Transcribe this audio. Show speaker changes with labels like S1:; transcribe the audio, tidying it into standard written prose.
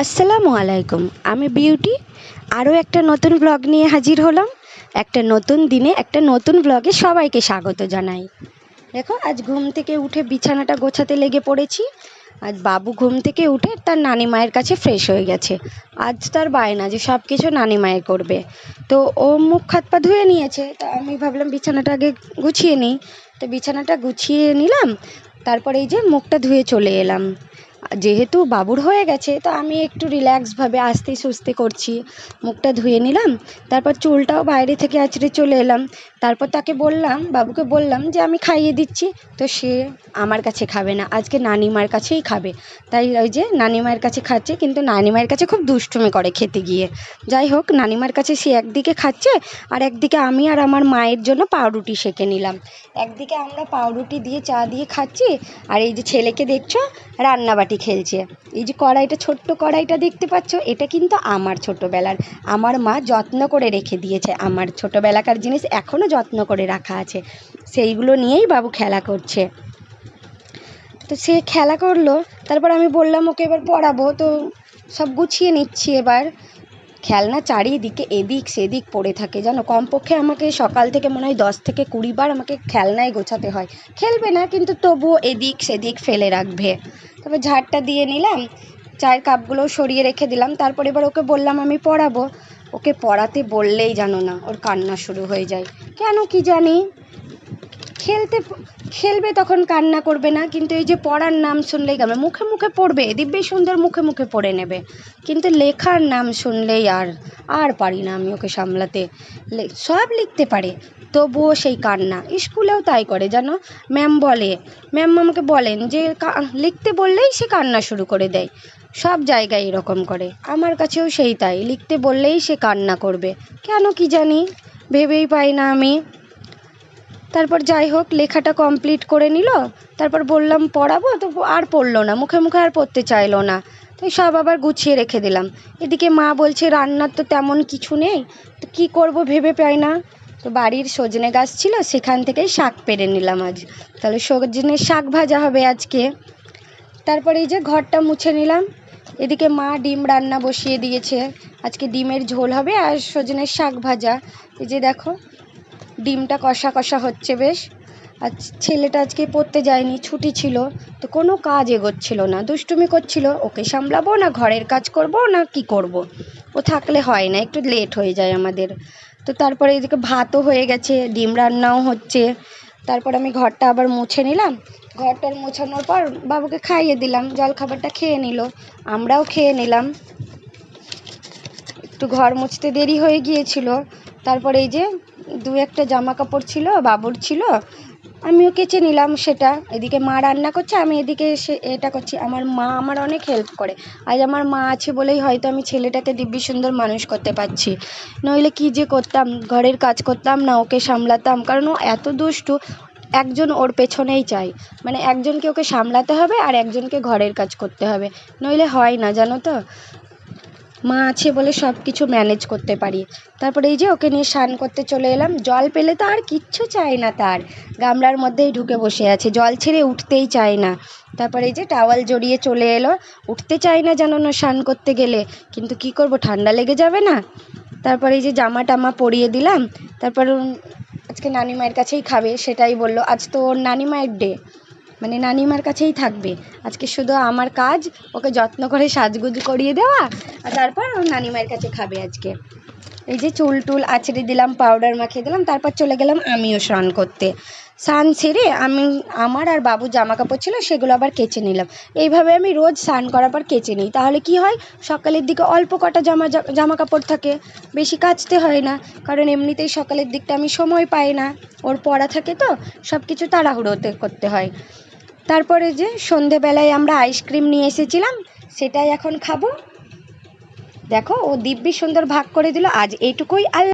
S1: আসসালামু আলাইকুম। আমি বিউটি আরও একটা নতুন ব্লগ নিয়ে হাজির হলাম। একটা নতুন দিনে একটা নতুন ব্লগে সবাইকে স্বাগত জানাই। দেখো, আজ ঘুম থেকে উঠে বিছানাটা গোছাতে লেগে পড়েছি। আজ বাবু ঘুম থেকে উঠে তার নানি মায়ের কাছে ফ্রেশ হয়ে গেছে। আজ তার বায়না যে সব কিছু নানি মায়ের করবে। তো ও মুখ হাত পা ধুয়ে নিয়েছে, তো আমি ভাবলাম বিছানাটা আগে গুছিয়ে নিই। তো বিছানাটা গুছিয়ে নিলাম, তারপরে এই যে মুখটা ধুয়ে চলে এলাম। যেহেতু বাবুর হয়ে গেছে, তো আমি একটু রিল্যাক্সভাবে আস্তে সুস্তে করছি। মুখটা ধুয়ে নিলাম, তারপর চুলটাও বাইরে থেকে আঁচড়ে চলে এলাম। তারপর তাকে বললাম, বাবুকে বললাম যে আমি খাইয়ে দিচ্ছি। তো সে আমার কাছে খাবে না, আজকে নানিমার কাছেই খাবে। তাই ওই যে নানিমার কাছে খাচ্ছে, কিন্তু নানিমার কাছে খুব দুষ্টুমি করে খেতে গিয়ে। যাই হোক, নানিমার কাছে সে একদিকে খাচ্ছে, আর একদিকে আমি আর আমার মায়ের জন্য পাউরুটি সেঁকে নিলাম। একদিকে আমরা পাউরুটি দিয়ে চা দিয়ে খাচ্ছি, আর এই যে ছেলেকে দেখছো রান্নাবাটি খেলছে। এই যে কড়াইটা, ছোট্ট কড়াইটা দেখতে পাচ্ছ, এটা কিন্তু আমার ছোটোবেলার। আমার মা যত্ন করে রেখে দিয়েছে, আমার ছোটোবেলাকার জিনিস এখনও যত্ন করে রাখা আছে। সেইগুলো নিয়েই বাবু খেলা করছে। তো সে খেলা করলো, তারপর আমি বললাম ওকে এবার পড়াবো। তো সব গুছিয়ে নিচ্ছি এবার। খেলনা চারিদিকে এদিক সেদিক পড়ে থাকে, জানো। কমপক্ষে আমাকে সকাল থেকে মনে হয় 10 থেকে 20 বার আমাকে খেলনায় গোছাতে হয়। খেলবে না, কিন্তু তবুও এদিক সেদিক ফেলে রাখবে। তারপর ঝাড়টা দিয়ে নিলাম, চায়ের কাপগুলোও সরিয়ে রেখে দিলাম। তারপর এবার ওকে বললাম আমি পড়াবো। ওকে পড়াতে বললেই জানো না, ওর কান্না শুরু হয়ে যায়। কেন কি জানি। খেলবে তখন কান্না করবে না, কিন্তু এই যে পড়ার নাম শুনলেই কাঁদবে। মুখে মুখে পড়বে, দিব্যি সুন্দর মুখে মুখে পড়ে নেবে, কিন্তু লেখার নাম শুনলেই আর পারি না আমি ওকে সামলাতে। সব লিখতে পারে, তবুও সেই কান্না। স্কুলেও তাই করে, জানো। ম্যাম আমাকে বলেন যে লিখতে বললেই সে কান্না শুরু করে দেয়। সব জায়গায় এরকম করে, আমার কাছেও সেই তাই। লিখতে বললেই সে কান্না করবে, কেন কি জানি, ভেবেই পাই না আমি। তারপর যাই হোক, লেখাটা কমপ্লিট করে নিল। তারপর বললাম পড়াবো, তো আর পড়লো না, মুখে মুখে আর পড়তে চাইলো না। তো সব আবার গুছিয়ে রেখে দিলাম। এদিকে মা বলছে রান্নার তো তেমন কিছু নেই, তো কী করব ভেবে পাই না। তো বাড়ির সজনে গাছ ছিল, সেখান থেকেই শাক পেড়ে নিলাম আজ। তাহলে সজনের শাক ভাজা হবে আজকে। তারপরে এই যে ঘরটা মুছে নিলাম। এদিকে মা ডিম রান্না বসিয়ে দিয়েছে। আজকে ডিমের ঝোল হবে আর সজনের শাক ভাজা। এই যে দেখো, ডিমটা কষা কষা হচ্ছে বেশ। আর ছেলেটা আজকে পড়তে যায়নি, ছুটি ছিল। তো কোনো কাজ এগোচ্ছিল না, দুষ্টুমি করছিল। ওকে সামলাবো না ঘরের কাজ করব না কি করব। ও থাকলে হয় না, একটু লেট হয়ে যায় আমাদের। তো তারপরে এদিকে ভাতও হয়ে গেছে, ডিম রান্নাও হচ্ছে। তারপর আমি ঘরটা আবার মুছে নিলাম। ঘরটা মোছানোর পর বাবুকে খাইয়ে দিলাম, জলখাবারটা খেয়ে নিল, আমরাও খেয়ে নিলাম। একটু ঘর মুছতে দেরি হয়ে গিয়েছিল। তারপরে এই যে একটা জামা কাপড় ছিল, বাবুর ছিল, আমিও কেচে নিলাম সেটা। এদিকে মা রান্না করছে, আমি এদিকে এটা করছি। আমার মা আমার অনেক হেল্প করে। আজ আমার মা আছে বলেই হয়তো আমি ছেলেটাকে দিব্যি সুন্দর মানুষ করতে পারছি, নইলে কি যে করতাম, ঘরের কাজ করতাম না, ওকে সামলাতাম। কারণ ও এত দুষ্টু, একজন ওর পেছনেই চাই। মানে একজনকে ওকে সামলাতে হবে আর একজনকে ঘরের কাজ করতে হবে, নইলে হয় না, জানো তো। মা আছে বলে সব কিছু ম্যানেজ করতে পারি। তারপরে এই যে ওকে নিয়ে স্নান করতে চলে এলাম। জল পেলে তো আর কিচ্ছু চাই না তার, গামলার মধ্যেই ঢুকে বসে আছে, জল ছেড়ে উঠতেই চায় না। তারপরে এই যে টাওয়াল জড়িয়ে চলে এলো। উঠতে চায় না, জানো না, স্নান করতে গেলে, কিন্তু কি করব, ঠান্ডা লেগে যাবে না। তারপরে এই যে জামা টামা পরিয়ে দিলাম। তারপর আজকে নানিমায়ের কাছেই খাবে, সেটাই বললো। আজ তো ওর নানিমায়ের ডে, মানে নানিমার কাছেই থাকবে আজকে। শুধু আমার কাজ ওকে যত্ন করে সাজগুজ করিয়ে দেওয়া, আর তারপর ওর নানিমায়ের কাছে খাবে আজকে। এই যে চুল টুল আঁচড়ে দিলাম, পাউডার মাখিয়ে দিলাম, তারপর চলে গেলাম আমিও স্নান করতে। স্নান সেরে আমার আর বাবু জামা কাপড় ছিল, সেগুলো আবার কেচে নিলাম। এইভাবে আমি রোজ স্নান করার পর কেচে নিই, তাহলে কি হয়, সকালের দিকে অল্প কটা জামা কাপড় থাকে, বেশি কাচতে হয় না। কারণ এমনিতেই সকালের দিকটা আমি সময় পাই না, ওর পড়া থাকে, তো সব কিছু তাড়াহুড়োতে করতে হয়। তারপরে যে সন্ধেবেলায় আমরা আইসক্রিম নিয়ে এসেছিলাম, সেটাই এখন খাবো। দেখো, ও দিব্যি সুন্দর ভাগ করে দিল আজ, এইটুকুই।